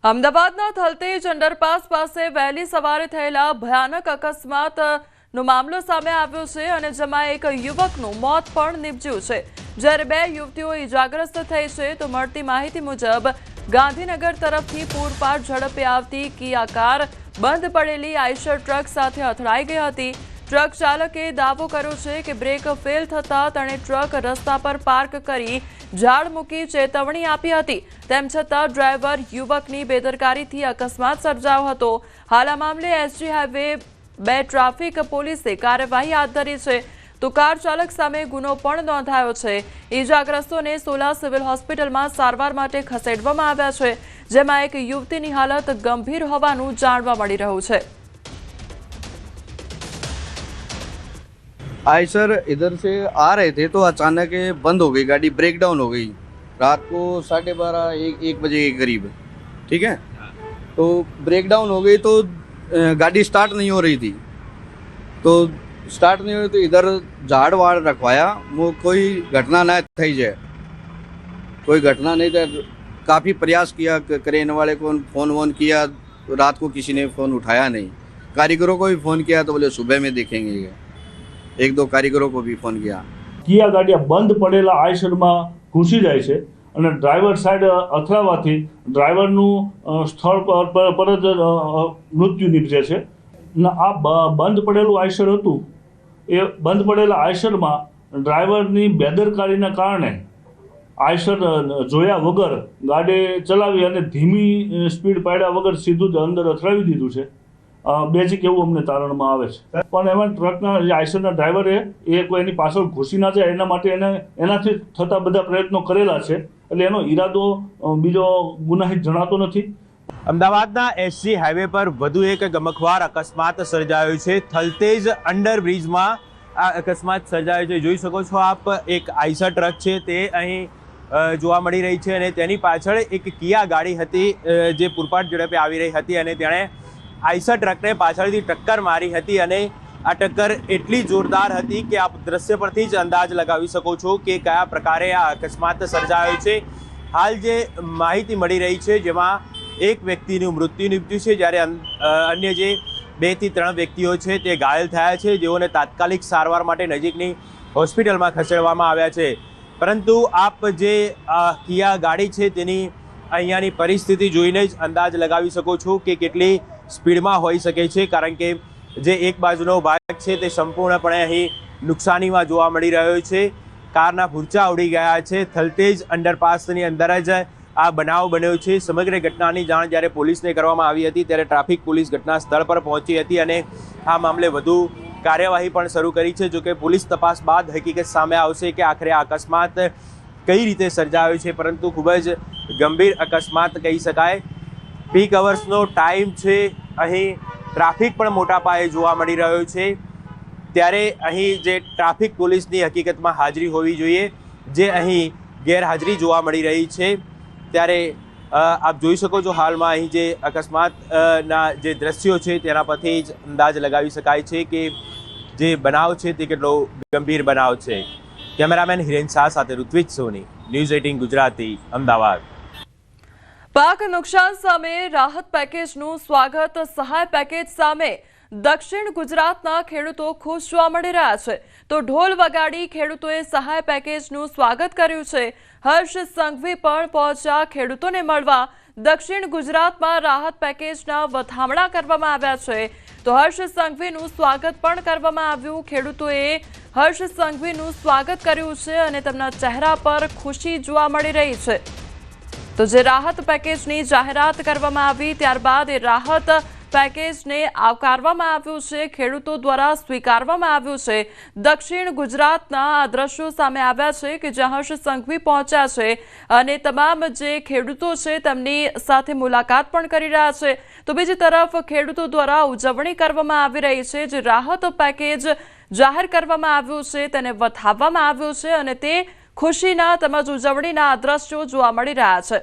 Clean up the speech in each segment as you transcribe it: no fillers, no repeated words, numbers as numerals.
અમદાવાદના થલતેજ અંડરપાસ પાસે વહેલી સવારે થયેલા ભયાનક અકસ્માતનો મામલો સામે આવ્યો છે અને જેમાં એક યુવકનું મોત પણ નીપજ્યું છે, જ્યારે બે યુવતીઓ ઇજાગ્રસ્ત થઈ છે। તો મળતી માહિતી મુજબ ગાંધીનગર તરફથી પૂરપાટ ઝડપે આવતી કિયા કાર બંધ પડેલી આઈશર ટ્રક સાથે અથડાઈ ગઈ હતી। ટ્રક ચાલકે દાવો કર્યો છે કે બ્રેક ફેલ થતાં તેણે ટ્રક રસ્તા પર પાર્ક કરી ઝાડ મૂકી ચેતવણી આપી હતી। તેમ છતાં ડ્રાઈવર યુવકની બેદરકારીથી અકસ્માત સર્જાયો હતો। હાલ આ મામલે એસજી હાઈવે 2 ટ્રાફિક પોલીસે કાર્યવાહી હાથ ધરી છે, તો કાર ચાલક સામે ગુનો પણ નોંધાયો છે। ઇજાગ્રસ્તોને સોલા સિવિલ હોસ્પિટલમાં સારવાર માટે ખસેડવામાં આવ્યા છે, જેમાં એક યુવતીની હાલત ગંભીર હોવાનું જાણવા મળી રહ્યું છે। आयशर इधर से आ रहे थे तो अचानक बंद हो गई गाड़ी, ब्रेक डाउन हो गई रात को 12:30 एक बजे के करीब। ठीक है, तो ब्रेक डाउन हो गई तो गाड़ी स्टार्ट नहीं हो रही थी, तो स्टार्ट नहीं हो रही तो इधर झाड़ वाड़ रखवाया, वो कोई घटना ना थी जाए, कोई घटना नहीं था। काफ़ी प्रयास किया, क्रेन वाले को फ़ोन वोन किया, रात को किसी ने फ़ोन उठाया नहीं। कारीगरों को भी फ़ोन किया तो बोले सुबह में देखेंगे। एक दो कारीगरों को भी फोन किया। કિયા ગાડી બંધ પડેલા આઈશરમાં ઘૂસી જાય છે અને ડ્રાઈવર સાઈડ અથડાવાથી ડ્રાઈવરનું સ્થળ પર જ મૃત્યુ નીપજે છે। આ બંધ પડેલું આઈશર હતું, એ બંધ પડેલા આઈશરમાં ડ્રાઈવરની બેદરકારીના કારણે આઈશર જોયા વગર ગાડી ચલાવી અને ધીમી સ્પીડ પાડ્યા વગર સીધું જ અંદર અથડાવી દીધું છે। બેઝિક એવું અમને તારણમાં આવે છે, પણ એમાં ટ્રકના આઈશરના ડ્રાઈવરે કોઈ એની પાછળ ઘૂસી ના જાય એના માટે એનાથી થતા બધા પ્રયત્નો કરેલા છે, એટલે એનો ઈરાદો બીજો ગુનાહિત જણાતો નથી। અમદાવાદના એસજી હાઈવે પર વધુ એક ગમખ્વાર અકસ્માત સર્જાયો છે। થલતેજ અંડરબ્રિજમાં આ અકસ્માત સર્જાયો છે। જોઈ શકો છો આપ, એક આઈશર ટ્રક છે તે અહીં જોવા મળી રહી છે અને તેની પાછળ એક કિયા ગાડી હતી જે પૂરપાટ ઝડપે આવી રહી હતી અને તેણે આઈશર ટ્રકને પાછળથી ટક્કર મારી હતી અને આ ટક્કર એટલી જોરદાર હતી કે આપ દ્રશ્ય પરથી જ અંદાજ લગાવી શકો છો કે કયા પ્રકારે આ અકસ્માત સર્જાયો છે। હાલ જે માહિતી મળી રહી છે જેમાં એક વ્યક્તિનું મૃત્યુ નીપજ્યું છે, જ્યારે અન્ય જે 2 થી 3 વ્યક્તિઓ છે તે ઘાયલ થયા છે, જેઓને તાત્કાલિક સારવાર માટે નજીકની હોસ્પિટલમાં ખસેડવામાં આવ્યા છે। પરંતુ આપ જે કિયા ગાડી છે તેની અહીંયાની પરિસ્થિતિ જોઈને જ અંદાજ લગાવી શકો છો કે કેટલી સ્પીડમાં હોઈ શકે છે, કારણ કે જે એક બાજુનો ભાગ છે તે સંપૂર્ણપણે અહીં નુકસાનીમાં જોવા મળી રહ્યો છે। કારના ભૂરચા ઉડી ગયા છે। થલતેજ અંડરપાસની અંદર જ આ બનાવ બન્યો છે। સમગ્ર ઘટનાની જાણ જ્યારે પોલીસને કરવામાં આવી હતી ત્યારે ટ્રાફિક પોલીસ ઘટના સ્થળ પર પહોંચી હતી અને આ મામલે વધુ કાર્યવાહી પણ શરૂ કરી છે। જોકે પોલીસ તપાસ બાદ હકીકત સામે આવશે કે આખરે આ અકસ્માત કઈ રીતે સર્જાયો છે, પરંતુ ખૂબ જ ગંભીર અકસ્માત કહી શકાય। પીક અવર્સનો ટાઈમ છે, અહીં ટ્રાફિક પણ મોટા પાયે જોવા મળી રહ્યો છે, ત્યારે અહીં જે ટ્રાફિક પોલીસની હકીકતમાં હાજરી હોવી જોઈએ, જે અહીં ગેરહાજરી જોવા મળી રહી છે। ત્યારે આપ જોઈ શકો છો હાલમાં અહીં જે અકસ્માતના જે દ્રશ્યો છે તેના પરથી જ અંદાજ લગાવી શકાય છે કે જે બનાવ છે તે કેટલો ગંભીર બનાવ છે। કેમેરામેન હિરેન શાહ સાથે ઋત્વિજ સોની, ન્યૂઝ 18 ગુજરાતી, અમદાવાદ। પાક નુકસાન સામે રાહત પેકેજનું સ્વાગત। સહાય પેકેજ સામે દક્ષિણ ગુજરાતના ખેડૂતો ખુશ જોવા મળી રહ્યા છે, તો ઢોલ વગાડી ખેડૂતોએ સહાય પેકેજનું સ્વાગત કર્યું છે। હર્ષ સંઘવી પણ પહોંચ્યા ખેડૂતોને મળવા। દક્ષિણ ગુજરાતમાં રાહત પેકેજના વધામણા કરવામાં આવ્યા છે, તો હર્ષ સંઘવીનું સ્વાગત પણ કરવામાં આવ્યું। ખેડૂતોએ હર્ષ સંઘવીનું સ્વાગત કર્યું છે અને તેમના ચહેરા પર ખુશી જોવા મળી રહી છે। તો જે રાહત પેકેજની જાહેરાત કરવામાં આવી ત્યારબાદ એ રાહત પેકેજને આવકારવામાં આવ્યું છે, ખેડૂતો દ્વારા સ્વીકારવામાં આવ્યું છે। દક્ષિણ ગુજરાતના આ દ્રશ્યો સામે આવ્યા છે કે જ્યાં હર્ષ સંઘવી પહોંચ્યા છે અને તમામ જે ખેડૂતો છે તેમની સાથે મુલાકાત પણ કરી રહ્યા છે। તો બીજી તરફ ખેડૂતો દ્વારા ઉજવણી કરવામાં આવી રહી છે। જે રાહત પેકેજ જાહેર કરવામાં આવ્યું છે તેને વધાવવામાં આવ્યું છે અને તે ખુશીના તેમજ ઉજવણીના આ દ્રશ્યો જોવા મળી રહ્યા છે।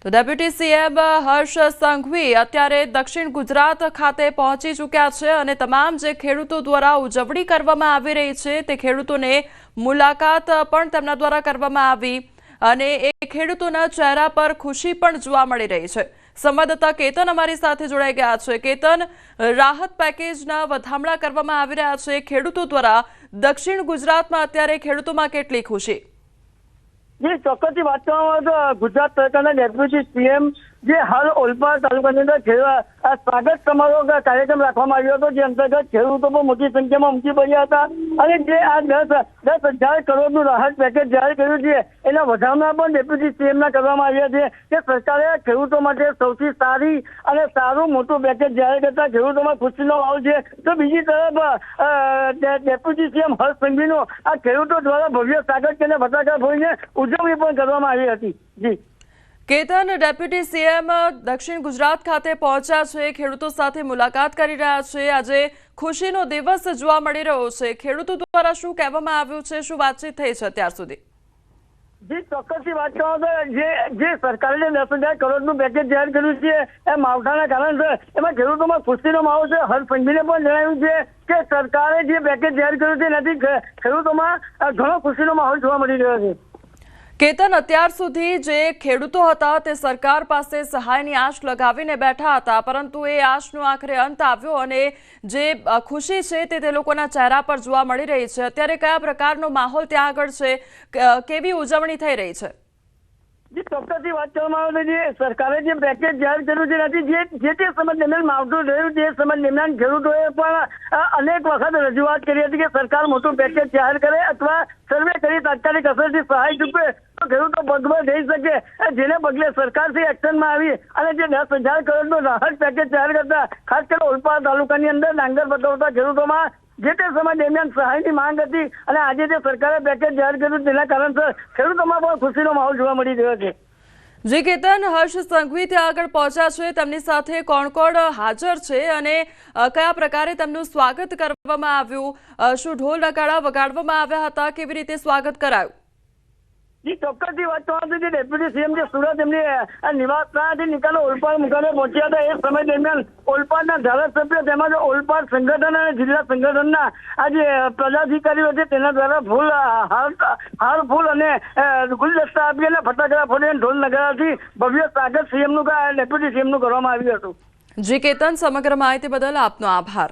તો ડેપ્યુટી સીએમ હર્ષ સંઘવી અત્યારે દક્ષિણ ગુજરાત ખાતે પહોંચી ચૂક્યા છે અને તમામ જે ખેડૂતો દ્વારા ઉજવણી કરવામાં આવી રહી છે તે ખેડૂતોને મુલાકાત પણ તેમના દ્વારા કરવામાં આવી। અને એ ખેડૂતોના ચહેરા પર ખુશી પણ જોવા મળી રહી છે। સંવાદદાતા કેતન અમારી સાથે જોડાઈ ગયા છે। કેતન, રાહત પેકેજના વધામણા કરવામાં આવી રહ્યા છે ખેડૂતો દ્વારા। દક્ષિણ ગુજરાતમાં અત્યારે ખેડૂતોમાં કેટલી ખુશી? જે ચોક્કસથી વાત કરવામાં આવે તો ગુજરાત સરકારના ડેપ્યુટી સીએમ જે હાલ ઓલપાડ તાલુકાની અંદર સ્વાગત સમારોહ કાર્યક્રમ રાખવામાં આવ્યો હતો, જે અંતર્ગત ખેડૂતો પણ મોટી સંખ્યામાં ઉમટી પડ્યા હતા અને જે આ 10,000 કરોડનું રાહત પેકેજ જાહેર કર્યું છે એના વધામણા પણ ડેપ્યુટી સીએમના કરવામાં આવ્યા છે કે સરકારે ખેડૂતો માટે સૌથી સારી અને સારું મોટું પેકેજ જાહેર કરતા ખેડૂતોમાં ખુશીનો માહોલ છે। તો બીજી તરફ ડેપ્યુટી સીએમ હર્ષ સંઘવીનું આ ખેડૂતો દ્વારા ભવ્ય સ્વાગત કરીને ફટાકડા ફોડીને ઉજવણી પણ કરવામાં આવી હતી। જી કેતન, ડેપ્યુટી સીએમ દક્ષિણ ગુજરાત ખાતે પહોંચ્યા છે, ખેડૂતો સાથે મુલાકાત કરી રહ્યા છે। આજે ખુશીનો દિવસ જોવા મળી રહ્યો છે। ખેડૂતો દ્વારા શું કહેવામાં આવ્યું છે, શું વાતચીત થઈ છે અત્યાર સુધી? જી ચોક્કસથી વાત કરો તો જે સરકારે 10,000 કરોડનું પેકેજ જાહેર કર્યું છે એ માવઠાના કારણે એમાં ખેડૂતોમાં ખુશીનો માહોલ છે। હર્ષ સંઘવીને પણ જણાવ્યું છે કે સરકારે જે પેકેજ જાહેર કર્યું છે એનાથી ખેડૂતોમાં ઘણો ખુશીનો માહોલ જોવા મળી રહ્યો છે। કેતન, અત્યાર સુધી જે ખેડૂતો હતા તે સરકાર પાસે સહાયની આશ લગાવીને બેઠા હતા, પરંતુ એ આશનો આખરે અંત આવ્યો અને જે ખુશી છે તે લોકોના ચહેરા પર જોવા મળી રહી છે। અત્યારે કયા પ્રકારનો માહોલ ત્યાં આગળ છે, કેવી ઉજવણી થઈ રહી છે? જે ચોક્કસથી વાત કરવામાં આવે છે, જે સરકારે જે પેકેજ જાહેર કર્યું છે એનાથી જે તે સમય દરમિયાન માવઠું રહ્યું તે સમય દરમિયાન ખેડૂતોએ પણ અનેક વખત રજૂઆત કરી હતી કે સરકાર મોટું પેકેજ જાહેર કરે અથવા સર્વે કરી તાત્કાલિક અસરથી સહાય ચૂકવે તો ખેડૂતો પગભર થઈ શકે, જેને પગલે સરકારથી એક્શનમાં આવી અને જે 10,000 કરોડનું રાહત પેકેજ જાહેર કરતા ખાસ કરીને ઓલપાડ તાલુકાની અંદર ડાંગર પકવતા ખેડૂતોમાં જે તે સમય દરમિયાન સહાયની માંગ હતી અને આજે જે સરકારે પેકેજ જાહેર કર્યું તેના કારણસર ખેડૂતોમાં પણ ખુશીનો માહોલ જોવા મળી રહ્યો છે। જી કેતન, હર્ષ સંઘવી ત્યાં આગળ પહોંચ્યા છે, તેમની સાથે કોણ કોણ હાજર છે અને કયા પ્રકારે તેમનું સ્વાગત કરવામાં આવ્યું? શું ઢોલ નગાડા વગાડવામાં આવ્યા હતા? કેવી રીતે સ્વાગત કરાયું? જી ચોક્કસથી વાત કરવાનું જે ડેપ્યુટી સીએમ જે સુરત એમની નિવાસસ્થાનથી નીકળે ઓલપાડ મુકામે પહોંચ્યા હતા એ સમય દરમિયાન ઓલપાડના ધારાસભ્ય તેમજ ઓલપાડ સંગઠન અને જિલ્લા સંગઠનના આ જે પદાધિકારીઓ છે તેના દ્વારા હાર ફૂલ અને ગુલદસ્તા આપી અને ફટાકડા ફોડી ઢોલ નગારાથી ભવ્ય સ્વાગત ડેપ્યુટી સીએમનું કરવામાં આવ્યું હતું। જી કેતન, સમગ્ર માહિતી બદલ આપનો આભાર।